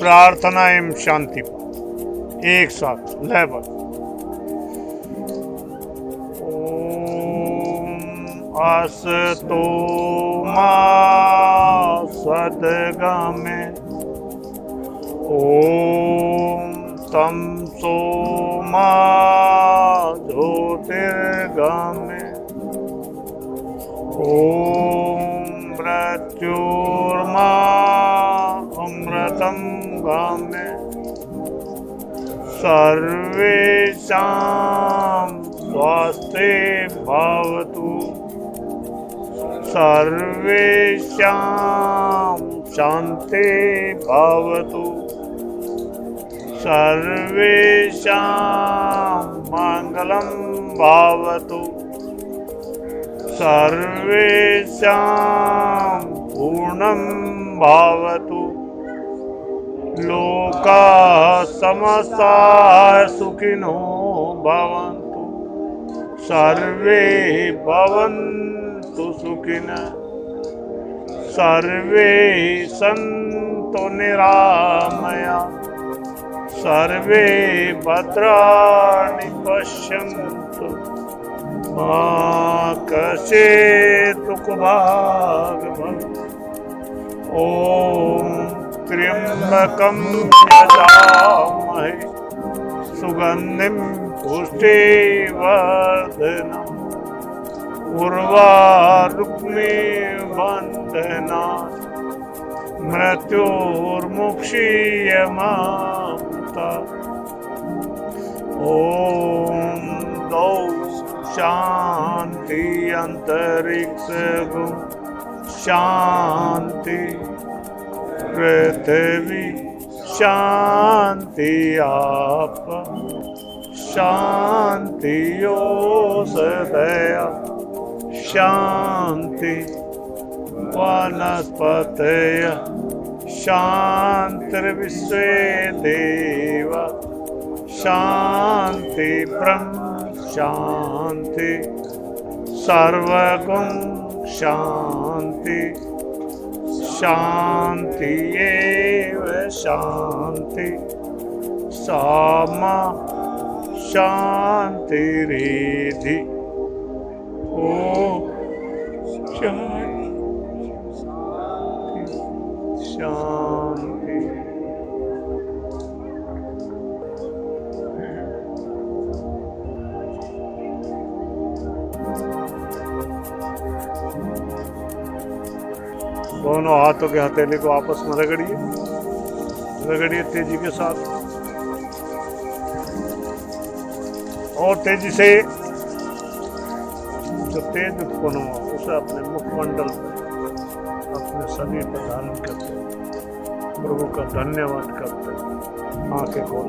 प्रार्थना एवं शांति एक साथ लयबद्ध। ओम असतो मा सद्गमे ओम तमसो मा ज्योतिर्गमे ओम मृत्युर्मा अमृतं गमे सर्वेषां स्वास्थे भवतु सर्वेषां शान्ति भवतु सर्वेषां मङ्गलं भवतु सर्वेषां पूर्णं भवतु लोकाः समस्ताः सुखिनो भवन्तु सर्वे भवन्तु सुखिनः सर्वे सन्तु निरामयाः सर्वे भद्राणि पश्यन्तु मा कश्चित् दुःखभाग् भवेत्। ॐ त्र्यम्बकं यजामहे सुगन्धिं पुष्टिवर्धनम् उर्वारुक्मिबन्धनात् मृत्युर्मुक्षीयमामृतात्। ॐ द्वौ शान्ति अन्तरिक्षगो शान्ति पृथिवी शान्ति आप शान्ति ओषधयः शान्ति वनस्पतयः शान्तिर्विश्वे देवा शान्ति ब्रह्म शान्ति सर्वगुण शान्ति शान्ति एव शान्ति सामा शान्तिरेधि। ओ शान्ति शान्ति। दोनों हाथों के हथेली को आपस में रगड़िए रगड़िए तेजी के साथ और तेजी से जो तेज उत्पन्न हो उसे अपने मुखमंडल पर अपने शरीर पर धारण करते प्रभु का धन्यवाद करते आंखें खोल।